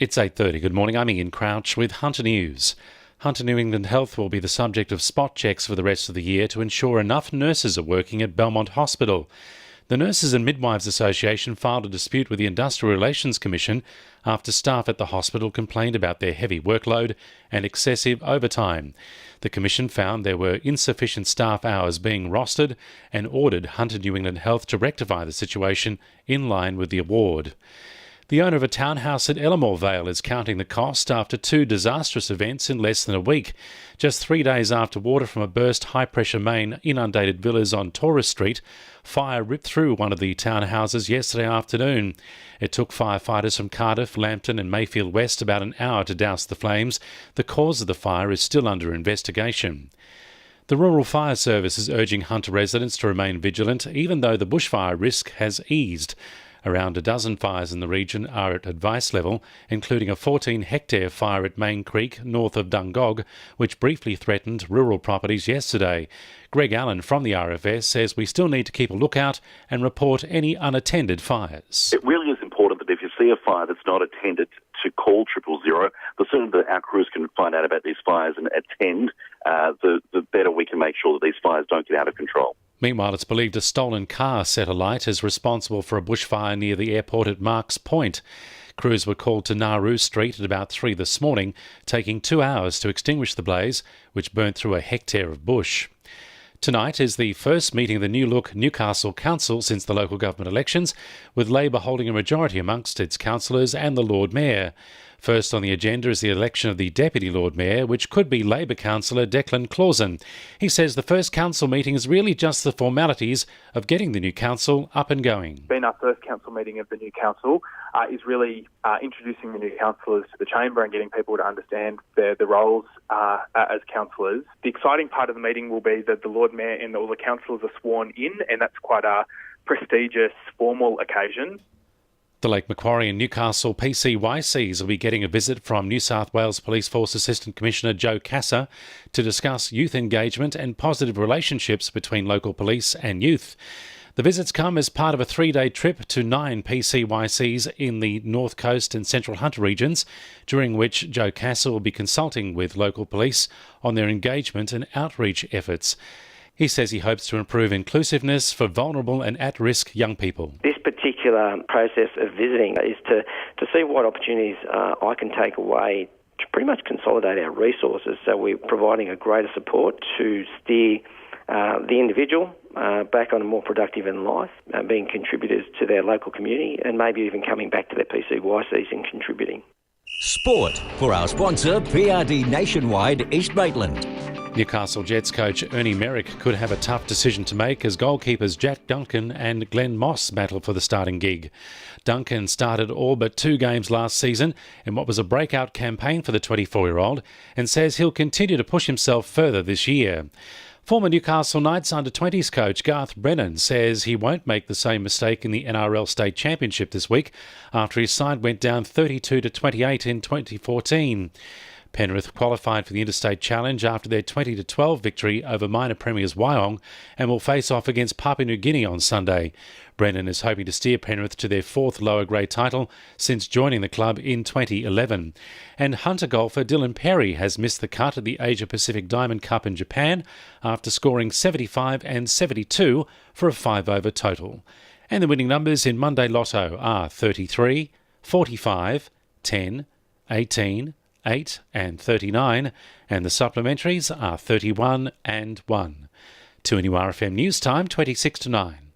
It's 8:30. Good morning. I'm Ian Crouch with Hunter News. Hunter New England Health will be the subject of spot checks for the rest of the year to ensure enough nurses are working at Belmont Hospital. The Nurses and Midwives Association filed a dispute with the Industrial Relations Commission after staff at the hospital complained about their heavy workload and excessive overtime. The Commission found there were insufficient staff hours being rostered and ordered Hunter New England Health to rectify the situation in line with the award. The owner of a townhouse at Ellamore Vale is counting the cost after two disastrous events in less than a week. Just 3 days after water from a burst high-pressure main inundated villas on Torres Street, fire ripped through one of the townhouses yesterday afternoon. It took firefighters from Cardiff, Lambton and Mayfield West about an hour to douse the flames. The cause of the fire is still under investigation. The Rural Fire Service is urging Hunter residents to remain vigilant, even though the bushfire risk has eased. Around a dozen fires in the region are at advice level, including a 14-hectare fire at Main Creek, north of Dungog, which briefly threatened rural properties yesterday. Greg Allen from the RFS says we still need to keep a lookout and report any unattended fires. It really is important that if you see a fire that's not attended, to call 000. The sooner that our crews can find out about these fires and attend, the better we can make sure that these fires don't get out of control. Meanwhile, it's believed a stolen car set alight is responsible for a bushfire near the airport at Marks Point. Crews were called to Nauru Street at about 3 this morning, taking 2 hours to extinguish the blaze, which burnt through a hectare of bush. Tonight is the first meeting of the new-look Newcastle Council since the local government elections, with Labor holding a majority amongst its councillors and the Lord Mayor. First on the agenda is the election of the Deputy Lord Mayor, which could be Labor councillor Declan Clausen. He says the first council meeting is really just the formalities of getting the new council up and going. Being our first council meeting of the new council is really introducing the new councillors to the chamber and getting people to understand the roles as councillors. The exciting part of the meeting will be that the Lord Mayor and all the councillors are sworn in, and that's quite a prestigious, formal occasion. The Lake Macquarie and Newcastle PCYCs will be getting a visit from New South Wales Police Force Assistant Commissioner Joe Casa to discuss youth engagement and positive relationships between local police and youth. The visits come as part of a 3-day trip to 9 PCYCs in the North Coast and Central Hunter regions, during which Joe Casa will be consulting with local police on their engagement and outreach efforts. He says he hopes to improve inclusiveness for vulnerable and at-risk young people. This particular process of visiting is to see what opportunities I can take away to pretty much consolidate our resources, so we're providing a greater support to steer the individual back on a more productive in life, being contributors to their local community and maybe even coming back to their PCYCs and contributing. Sport for our sponsor PRD Nationwide East Maitland. Newcastle Jets coach Ernie Merrick could have a tough decision to make as goalkeepers Jack Duncan and Glenn Moss battle for the starting gig. Duncan started all but 2 games last season in what was a breakout campaign for the 24-year-old and says he'll continue to push himself further this year. Former Newcastle Knights under-20s coach Garth Brennan says he won't make the same mistake in the NRL State Championship this week after his side went down 32-28 in 2014. Penrith qualified for the Interstate Challenge after their 20-12 victory over minor premiers Wyong and will face off against Papua New Guinea on Sunday. Brennan is hoping to steer Penrith to their 4th lower grade title since joining the club in 2011. And Hunter golfer Dylan Perry has missed the cut at the Asia Pacific Diamond Cup in Japan after scoring 75 and 72 for a 5-over total. And the winning numbers in Monday Lotto are 33, 45, 10, 18, 8 and 39, and the supplementaries are 31 and 1. 2NURFM News Time, 26 to 9.